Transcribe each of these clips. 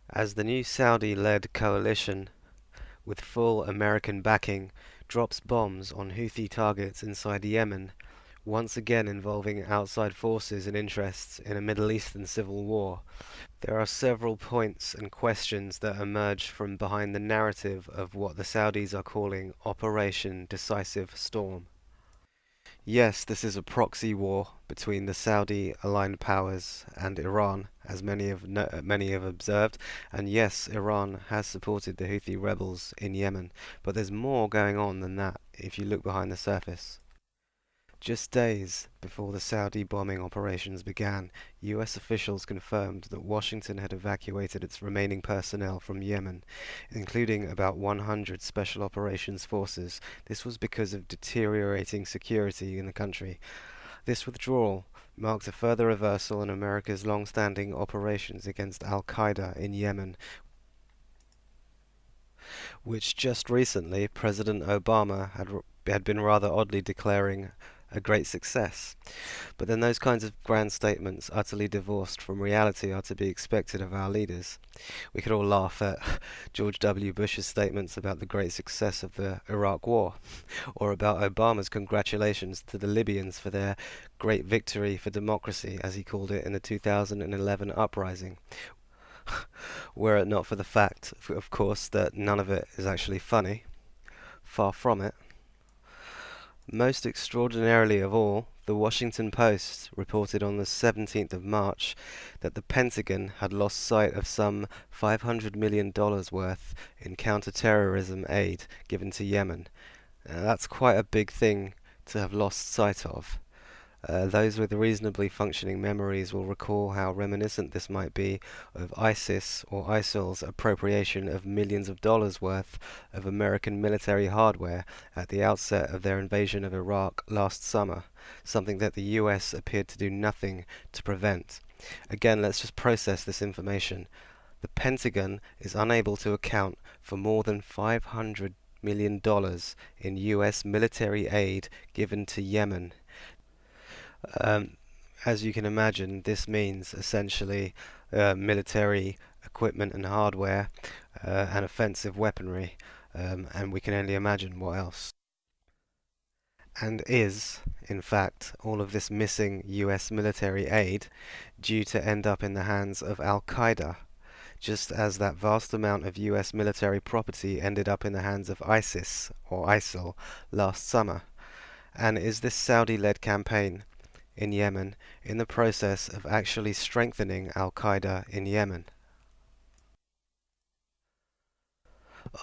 As the new Saudi-led coalition, with full American backing, drops bombs on Houthi targets inside Yemen, once again involving outside forces and interests in a Middle Eastern civil war, there are several points and questions that emerge from behind the narrative of what the Saudis are calling Operation Decisive Storm. Yes, this is a proxy war between the Saudi-aligned powers and Iran, as many have observed. And yes, Iran has supported the Houthi rebels in Yemen, but there's more going on than that if you look behind the surface. Just days before the Saudi bombing operations began, US officials confirmed that Washington had evacuated its remaining personnel from Yemen, including about 100 special operations forces. This was because of deteriorating security in the country. This withdrawal marks a further reversal in America's long-standing operations against Al-Qaeda in Yemen, which just recently President Obama had been rather oddly declaring a great success. But then those kinds of grand statements, utterly divorced from reality, are to be expected of our leaders. We could all laugh at George W. Bush's statements about the great success of the Iraq War, or about Obama's congratulations to the Libyans for their great victory for democracy, as he called it in the 2011 uprising. Were it not for the fact, of course, that none of it is actually funny. Far from it. Most extraordinarily of all, the Washington Post reported on the 17th of March that the Pentagon had lost sight of some $500 million worth in counter-terrorism aid given to Yemen. That's quite a big thing to have lost sight of. Those with reasonably functioning memories will recall how reminiscent this might be of ISIS or ISIL's appropriation of millions of dollars worth of American military hardware at the outset of their invasion of Iraq last summer, something that the US appeared to do nothing to prevent. Again, let's just process this information. The Pentagon is unable to account for more than $500 million in US military aid given to Yemen. As you can imagine, this means essentially military equipment and hardware and offensive weaponry, and we can only imagine what else. And is, in fact, all of this missing US military aid due to end up in the hands of Al-Qaeda, just as that vast amount of US military property ended up in the hands of ISIS or ISIL last summer? And is this Saudi-led campaign in Yemen in the process of actually strengthening Al-Qaeda in Yemen?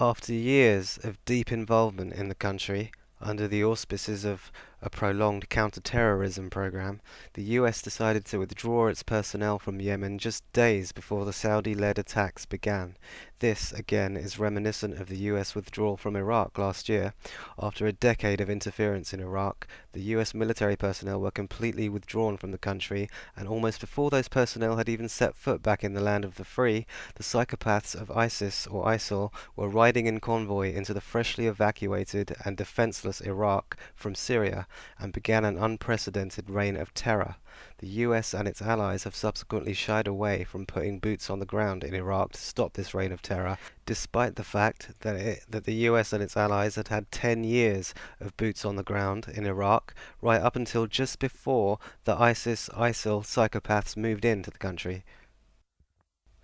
After years of deep involvement in the country, under the auspices of a prolonged counter-terrorism program, the US decided to withdraw its personnel from Yemen just days before the Saudi-led attacks began. This, again, is reminiscent of the US withdrawal from Iraq last year. After a decade of interference in Iraq, the US military personnel were completely withdrawn from the country, and almost before those personnel had even set foot back in the land of the free, the psychopaths of ISIS or ISIL were riding in convoy into the freshly evacuated and defenseless Iraq from Syria, and began an unprecedented reign of terror. The US and its allies have subsequently shied away from putting boots on the ground in Iraq to stop this reign of terror, despite the fact that the US and its allies had had 10 years of boots on the ground in Iraq, right up until just before the ISIS-ISIL psychopaths moved into the country.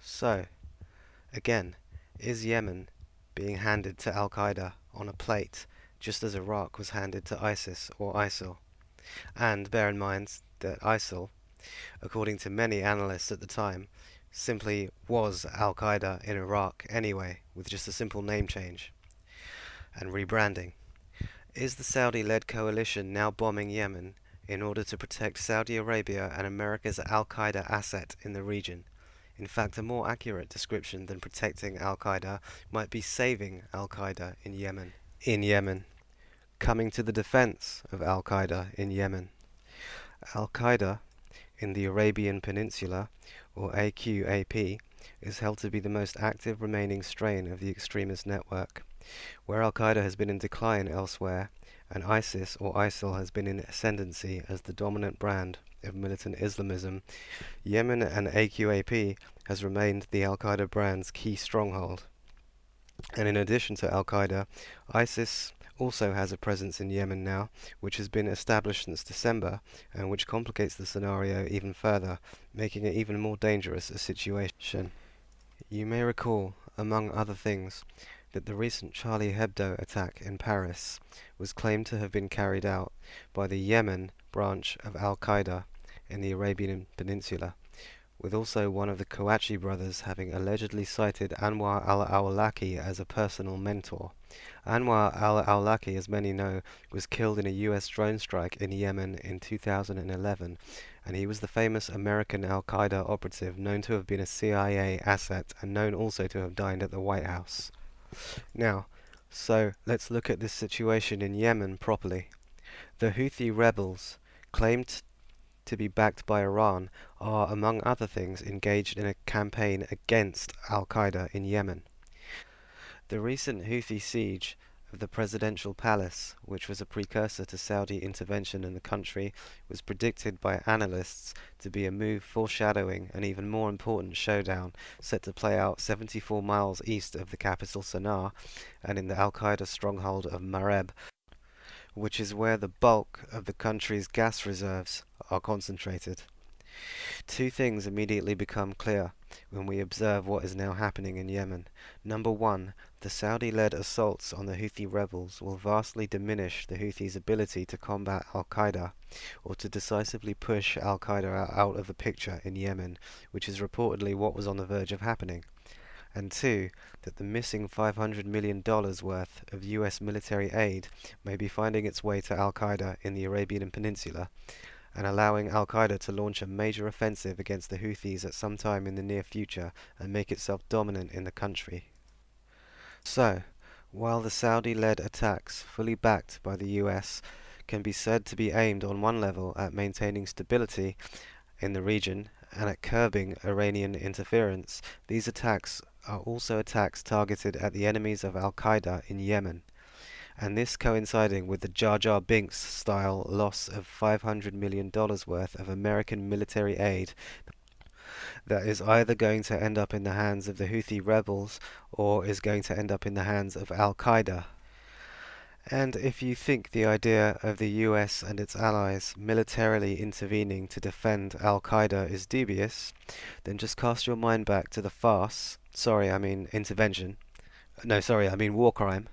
So, again, is Yemen being handed to Al-Qaeda on a plate, just as Iraq was handed to ISIS or ISIL? And bear in mind that ISIL, according to many analysts at the time, simply was Al-Qaeda in Iraq anyway, with just a simple name change and rebranding. Is the Saudi-led coalition now bombing Yemen in order to protect Saudi Arabia and America's Al-Qaeda asset in the region? In fact, a more accurate description than protecting Al-Qaeda might be saving Al-Qaeda in Yemen. Coming to the defense of Al-Qaeda in Yemen. Al-Qaeda in the Arabian Peninsula, or AQAP, is held to be the most active remaining strain of the extremist network. Where Al-Qaeda has been in decline elsewhere, and ISIS or ISIL has been in ascendancy as the dominant brand, of militant Islamism, Yemen and AQAP has remained the Al-Qaeda brand's key stronghold. And in addition to Al-Qaeda, ISIS also has a presence in Yemen now, which has been established since December, and which complicates the scenario even further, making it even more dangerous a situation. You may recall, among other things, that the recent Charlie Hebdo attack in Paris was claimed to have been carried out by the Yemen branch of Al-Qaeda in the Arabian Peninsula, with also one of the Kouachi brothers having allegedly cited Anwar al-Awlaki as a personal mentor. Anwar al-Awlaki, as many know, was killed in a US drone strike in Yemen in 2011, and he was the famous American Al-Qaeda operative known to have been a CIA asset and known also to have dined at the White House. Now, so let's look at this situation in Yemen properly. The Houthi rebels claimed to be backed by Iran are, among other things, engaged in a campaign against Al-Qaeda in Yemen. The recent Houthi siege of the presidential palace, which was a precursor to Saudi intervention in the country, was predicted by analysts to be a move foreshadowing an even more important showdown set to play out 74 miles east of the capital Sana'a and in the Al-Qaeda stronghold of Mareb, which is where the bulk of the country's gas reserves are concentrated. Two things immediately become clear when we observe what is now happening in Yemen. Number one, the Saudi-led assaults on the Houthi rebels will vastly diminish the Houthis' ability to combat Al-Qaeda, or to decisively push Al-Qaeda out of the picture in Yemen, which is reportedly what was on the verge of happening. And two, that the missing $500 million worth of US military aid may be finding its way to Al-Qaeda in the Arabian Peninsula, and allowing Al-Qaeda to launch a major offensive against the Houthis at some time in the near future and make itself dominant in the country. So, while the Saudi-led attacks, fully backed by the US, can be said to be aimed on one level at maintaining stability in the region and at curbing Iranian interference, these attacks are also attacks targeted at the enemies of Al-Qaeda in Yemen, and this coinciding with the Jar Jar Binks style loss of $500 million worth of American military aid that is either going to end up in the hands of the Houthi rebels or is going to end up in the hands of Al-Qaeda. And if you think the idea of the US and its allies militarily intervening to defend Al-Qaeda is dubious, then just cast your mind back to the farce, war crime,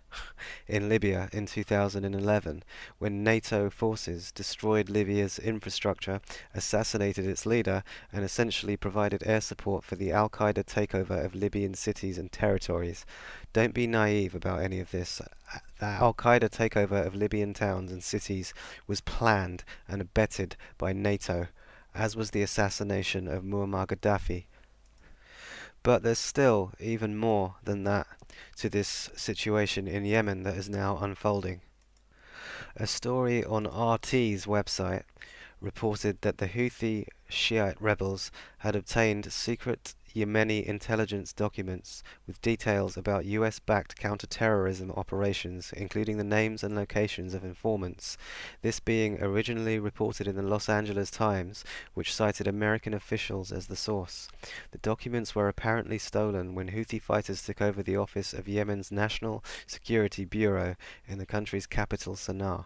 in Libya in 2011, when NATO forces destroyed Libya's infrastructure, assassinated its leader, and essentially provided air support for the Al-Qaeda takeover of Libyan cities and territories. Don't be naive about any of this. The Al-Qaeda takeover of Libyan towns and cities was planned and abetted by NATO, as was the assassination of Muammar Gaddafi. But there's still even more than that to this situation in Yemen that is now unfolding. A story on RT's website reported that the Houthi Shiite rebels had obtained secret Yemeni intelligence documents with details about US-backed counter-terrorism operations, including the names and locations of informants, this being originally reported in the Los Angeles Times, which cited American officials as the source. The documents were apparently stolen when Houthi fighters took over the office of Yemen's National Security Bureau in the country's capital Sana'a,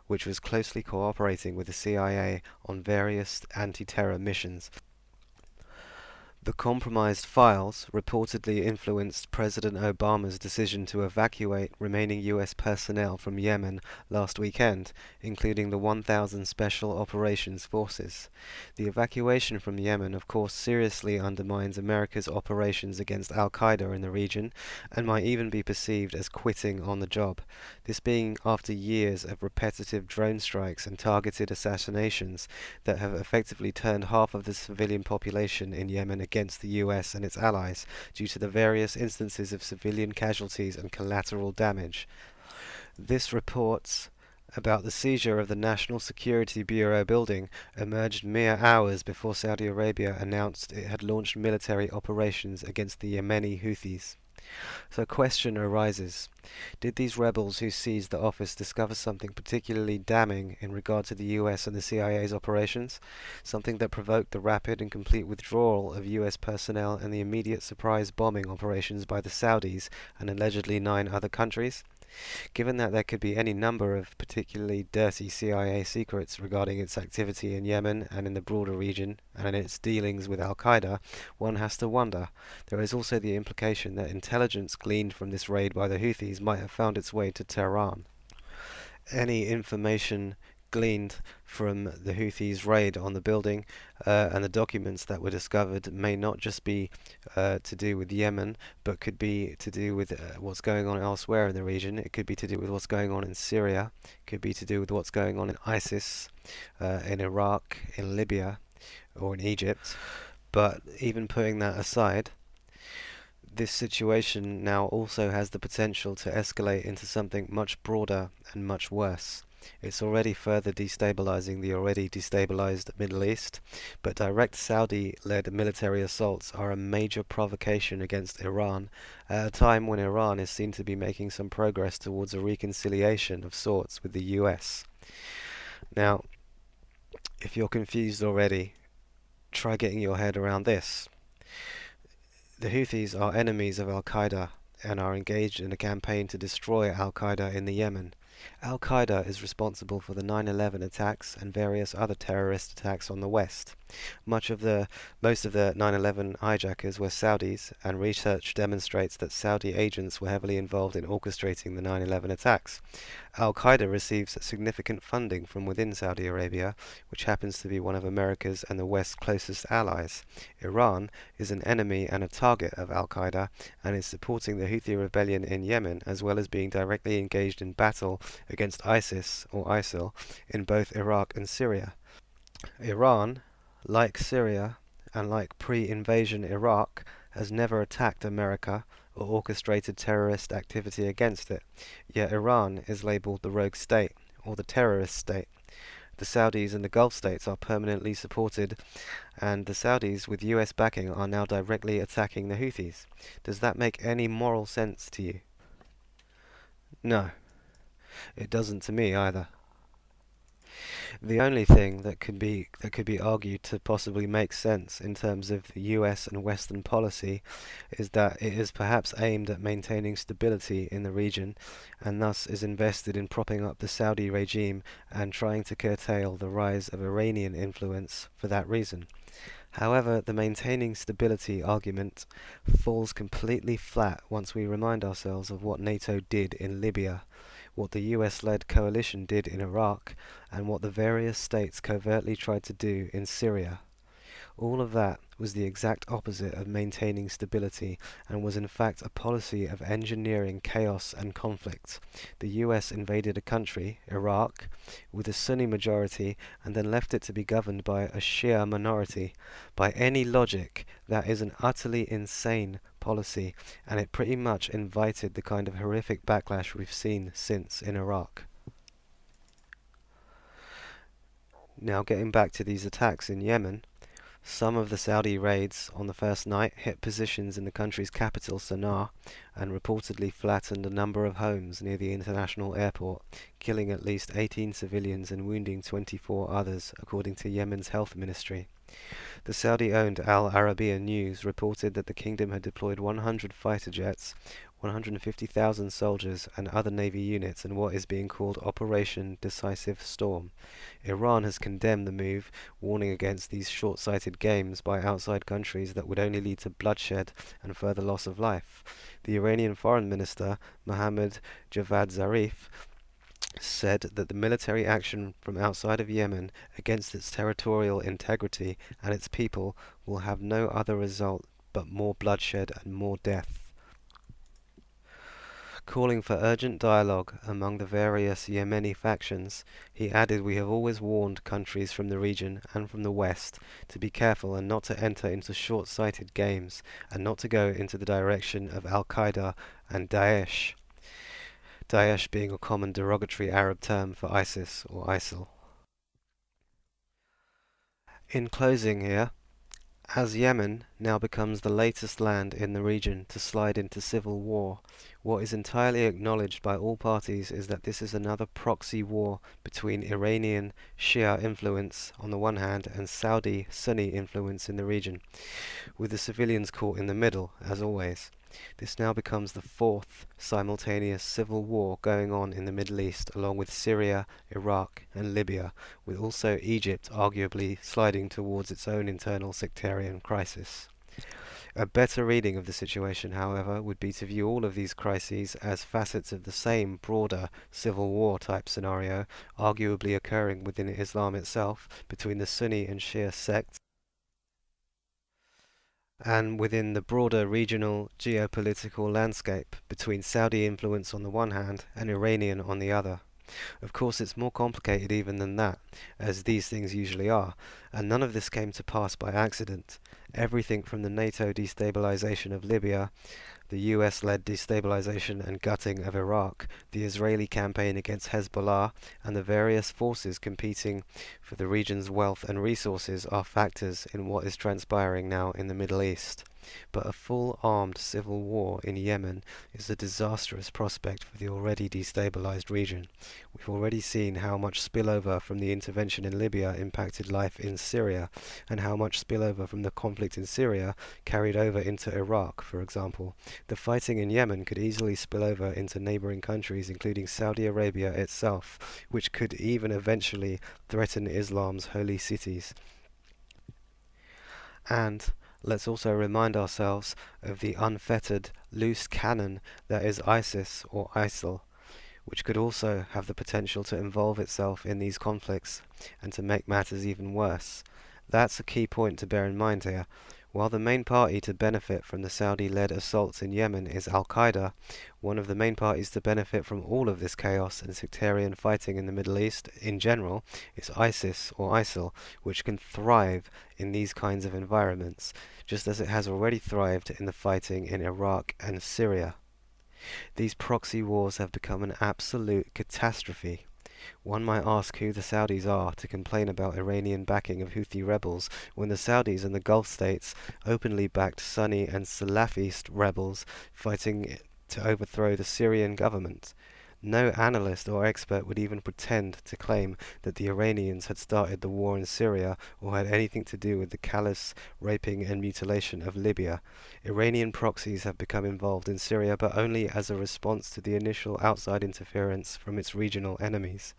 which was closely cooperating with the CIA on various anti-terror missions. The compromised files reportedly influenced President Obama's decision to evacuate remaining US personnel from Yemen last weekend, including the 1,000 Special Operations Forces. The evacuation from Yemen, of course, seriously undermines America's operations against Al-Qaeda in the region, and might even be perceived as quitting on the job. This being after years of repetitive drone strikes and targeted assassinations that have effectively turned half of the civilian population in Yemen against the US and its allies due to the various instances of civilian casualties and collateral damage. This reports about the seizure of the National Security Bureau building emerged mere hours before Saudi Arabia announced it had launched military operations against the Yemeni Houthis. So a question arises. Did these rebels who seized the office discover something particularly damning in regard to the US and the CIA's operations? Something that provoked the rapid and complete withdrawal of US personnel and the immediate surprise bombing operations by the Saudis and allegedly 9 other countries? Given that there could be any number of particularly dirty CIA secrets regarding its activity in Yemen and in the broader region, and in its dealings with Al-Qaeda, one has to wonder. There is also the implication that intelligence gleaned from this raid by the Houthis might have found its way to Tehran. Any information gleaned from the Houthis' raid on the building and the documents that were discovered may not just be to do with Yemen, but could be to do with what's going on elsewhere in the region. It could be to do with what's going on in Syria, it could be to do with what's going on in ISIS, in Iraq, in Libya, or in Egypt. But even putting that aside, this situation now also has the potential to escalate into something much broader and much worse. It's already further destabilizing the already destabilized Middle East, but direct Saudi-led military assaults are a major provocation against Iran at a time when Iran is seen to be making some progress towards a reconciliation of sorts with the US. Now, if you're confused already, try getting your head around this. The Houthis are enemies of Al-Qaeda and are engaged in a campaign to destroy Al-Qaeda in the Yemen. Al-Qaeda is responsible for the 9/11 attacks and various other terrorist attacks on the West. Most of the 9/11 hijackers were Saudis, and research demonstrates that Saudi agents were heavily involved in orchestrating the 9/11 attacks. Al-Qaeda receives significant funding from within Saudi Arabia, which happens to be one of America's and the West's closest allies. Iran is an enemy and a target of Al-Qaeda and is supporting the Houthi rebellion in Yemen, as well as being directly engaged in battle against ISIS or ISIL in both Iraq and Syria. Iran, like Syria and like pre-invasion Iraq, has never attacked America or orchestrated terrorist activity against it, yet Iran is labelled the rogue state or the terrorist state. The Saudis and the Gulf states are permanently supported, and the Saudis with US backing are now directly attacking the Houthis. Does that make any moral sense to you? No, it doesn't to me either. The only thing that could be argued to possibly make sense in terms of the US and Western policy is that it is perhaps aimed at maintaining stability in the region and thus is invested in propping up the Saudi regime and trying to curtail the rise of Iranian influence for that reason. However, the maintaining stability argument falls completely flat once we remind ourselves of what NATO did in Libya, what the US-led coalition did in Iraq, and what the various states covertly tried to do in Syria. All of that was the exact opposite of maintaining stability and was in fact a policy of engineering chaos and conflict. The US invaded a country, Iraq, with a Sunni majority and then left it to be governed by a Shia minority. By any logic, that is an utterly insane policy, and it pretty much invited the kind of horrific backlash we've seen since in Iraq. Now getting back to these attacks in Yemen, some of the Saudi raids on the first night hit positions in the country's capital, Sana'a, and reportedly flattened a number of homes near the international airport, killing at least 18 civilians and wounding 24 others, according to Yemen's health ministry. The Saudi-owned Al Arabiya News reported that the kingdom had deployed 100 fighter jets, 150,000 soldiers and other navy units in what is being called Operation Decisive Storm. Iran has condemned the move, warning against these short-sighted games by outside countries that would only lead to bloodshed and further loss of life. The Iranian Foreign Minister, Mohammad Javad Zarif, said that the military action from outside of Yemen against its territorial integrity and its people will have no other result but more bloodshed and more death. Calling for urgent dialogue among the various Yemeni factions, he added, "We have always warned countries from the region and from the West to be careful and not to enter into short-sighted games and not to go into the direction of Al-Qaeda and Daesh." Daesh being a common derogatory Arab term for ISIS or ISIL. In closing here, as Yemen now becomes the latest land in the region to slide into civil war. What is entirely acknowledged by all parties is that this is another proxy war between Iranian Shia influence on the one hand and Saudi Sunni influence in the region, with the civilians caught in the middle, as always. This now becomes the fourth simultaneous civil war going on in the Middle East, along with Syria, Iraq, and Libya, with also Egypt arguably sliding towards its own internal sectarian crisis. A better reading of the situation, however, would be to view all of these crises as facets of the same broader civil war type scenario, arguably occurring within Islam itself, between the Sunni and Shia sects, and within the broader regional geopolitical landscape between Saudi influence on the one hand and Iranian on the other. Of course, it's more complicated even than that, as these things usually are, and none of this came to pass by accident. Everything from the NATO destabilization of Libya, the US-led destabilization and gutting of Iraq, the Israeli campaign against Hezbollah, and the various forces competing for the region's wealth and resources are factors in what is transpiring now in the Middle East. But a full armed civil war in Yemen is a disastrous prospect for the already destabilized region. We've already seen how much spillover from the intervention in Libya impacted life in Syria, and how much spillover from the conflict in Syria carried over into Iraq, for example. The fighting in Yemen could easily spill over into neighboring countries, including Saudi Arabia itself, which could even eventually threaten Islam's holy cities. And let's also remind ourselves of the unfettered, loose cannon that is ISIS or ISIL, which could also have the potential to involve itself in these conflicts and to make matters even worse. That's a key point to bear in mind here. While the main party to benefit from the Saudi-led assaults in Yemen is Al-Qaeda, one of the main parties to benefit from all of this chaos and sectarian fighting in the Middle East in general is ISIS or ISIL, which can thrive in these kinds of environments, just as it has already thrived in the fighting in Iraq and Syria. These proxy wars have become an absolute catastrophe. One might ask who the Saudis are to complain about Iranian backing of Houthi rebels when the Saudis and the Gulf states openly backed Sunni and Salafist rebels fighting to overthrow the Syrian government. No analyst or expert would even pretend to claim that the Iranians had started the war in Syria or had anything to do with the callous raping and mutilation of Libya. Iranian proxies have become involved in Syria, but only as a response to the initial outside interference from its regional enemies.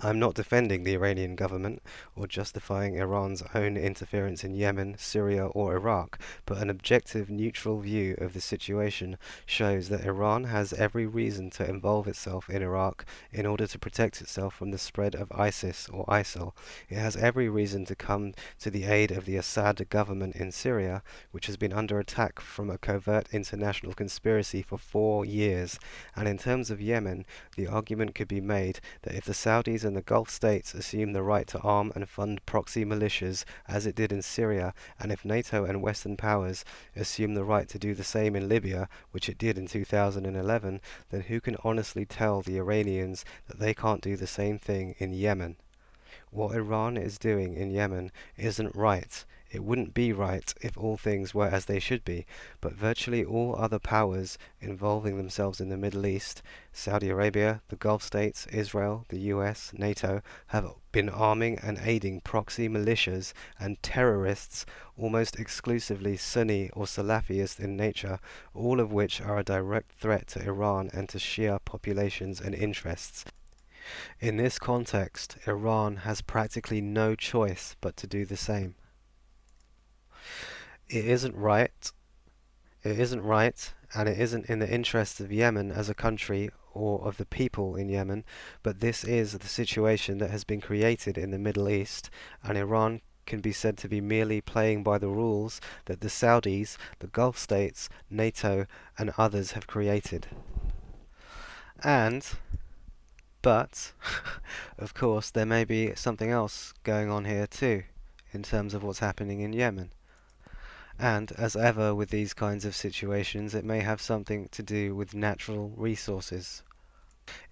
I'm not defending the Iranian government or justifying Iran's own interference in Yemen, Syria or Iraq, but an objective, neutral view of the situation shows that Iran has every reason to involve itself in Iraq in order to protect itself from the spread of ISIS or ISIL. It has every reason to come to the aid of the Assad government in Syria, which has been under attack from a covert international conspiracy for 4 years. And in terms of Yemen, the argument could be made that if the Saudis and the Gulf states assume the right to arm and fund proxy militias as it did in Syria, and if NATO and Western powers assume the right to do the same in Libya, which it did in 2011, then who can honestly tell the Iranians that they can't do the same thing in Yemen? What Iran is doing in Yemen isn't right. It wouldn't be right if all things were as they should be, but virtually all other powers involving themselves in the Middle East, Saudi Arabia, the Gulf states, Israel, the US, NATO, have been arming and aiding proxy militias and terrorists almost exclusively Sunni or Salafist in nature, all of which are a direct threat to Iran and to Shia populations and interests. In this context, Iran has practically no choice but to do the same. It isn't right, and it isn't in the interests of Yemen as a country or of the people in Yemen, but this is the situation that has been created in the Middle East, and Iran can be said to be merely playing by the rules that the Saudis, the Gulf states, NATO, and others have created. But, of course, there may be something else going on here too, in terms of what's happening in Yemen. And, as ever with these kinds of situations, it may have something to do with natural resources.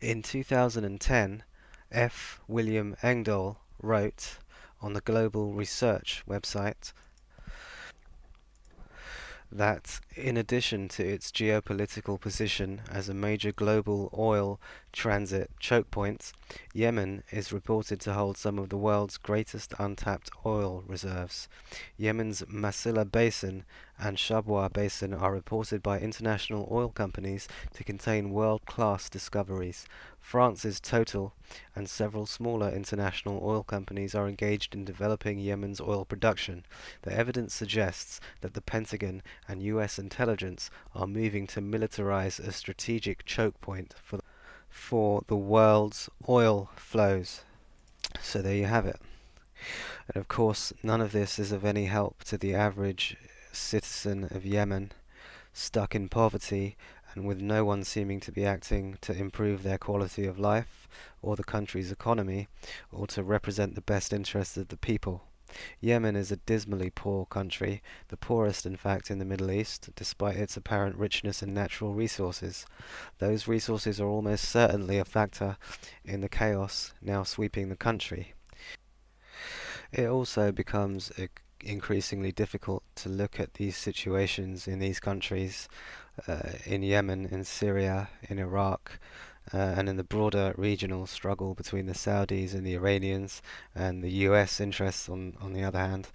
In 2010, F. William Engdahl wrote on the Global Research website, that in addition to its geopolitical position as a major global oil transit choke point, Yemen is reported to hold some of the world's greatest untapped oil reserves. Yemen's Masila Basin and Shabwa Basin are reported by international oil companies to contain world-class discoveries. France's Total and several smaller international oil companies are engaged in developing Yemen's oil production. The evidence suggests that the Pentagon and US intelligence are moving to militarize a strategic choke point for the world's oil flows. So there you have it. And of course, none of this is of any help to the average citizen of Yemen, stuck in poverty and with no one seeming to be acting to improve their quality of life or the country's economy or to represent the best interests of the people. Yemen is a dismally poor country, the poorest in fact in the Middle East, despite its apparent richness in natural resources. Those resources are almost certainly a factor in the chaos now sweeping the country. It also becomes increasingly difficult to look at these situations in these countries, in Yemen, in Syria, in Iraq, and in the broader regional struggle between the Saudis and the Iranians, and the US interests on the other hand,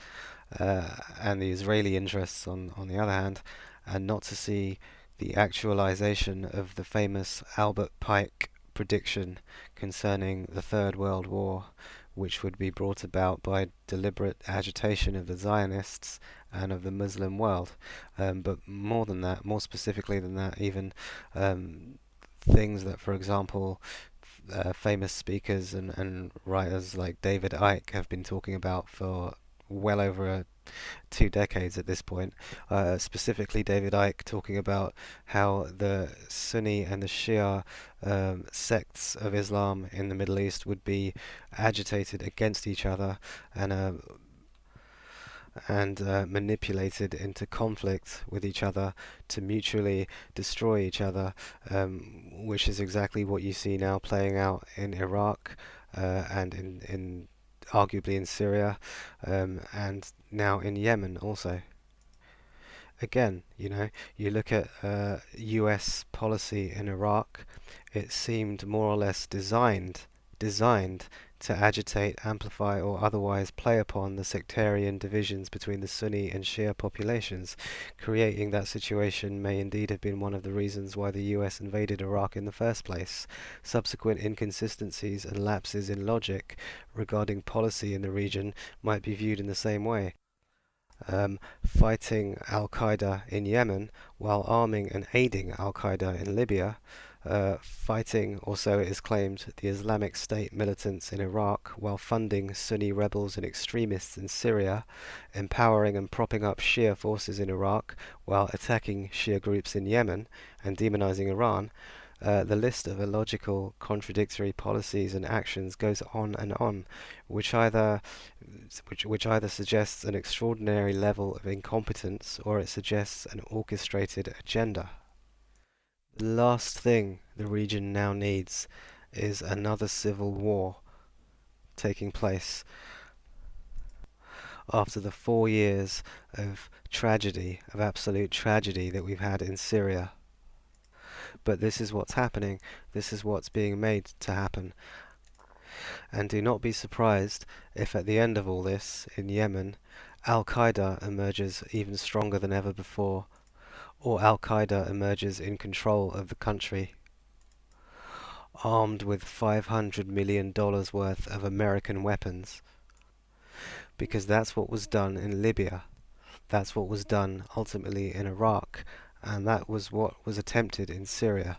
and the Israeli interests on the other hand, and not to see the actualization of the famous Albert Pike prediction concerning the Third World War, which would be brought about by deliberate agitation of the Zionists and of the Muslim world. But more than that, more specifically than that, even things that, for example, famous speakers and writers like David Icke have been talking about for well over 2 decades at this point. Specifically, David Icke talking about how the Sunni and the Shia sects of Islam in the Middle East would be agitated against each other and manipulated into conflict with each other to mutually destroy each other, which is exactly what you see now playing out in Iraq and in arguably in Syria, and now in Yemen also. Again, you look at US policy in Iraq, it seemed more or less designed to agitate, amplify, or otherwise play upon the sectarian divisions between the Sunni and Shia populations. Creating that situation may indeed have been one of the reasons why the US invaded Iraq in the first place. Subsequent inconsistencies and lapses in logic regarding policy in the region might be viewed in the same way. Fighting Al-Qaeda in Yemen while arming and aiding Al-Qaeda in Libya, fighting, or so it is claimed, the Islamic State militants in Iraq while funding Sunni rebels and extremists in Syria, empowering and propping up Shia forces in Iraq while attacking Shia groups in Yemen and demonizing Iran. The list of illogical, contradictory policies and actions goes on, which either which either suggests an extraordinary level of incompetence or it suggests an orchestrated agenda. The last thing the region now needs is another civil war taking place after the 4 years of tragedy, of absolute tragedy that we've had in Syria. But this is what's happening, this is what's being made to happen. And do not be surprised if at the end of all this, in Yemen, Al-Qaeda emerges even stronger than ever before, or Al-Qaeda emerges in control of the country, armed with $500 million worth of American weapons. Because that's what was done in Libya, that's what was done ultimately in Iraq, and that was what was attempted in Syria.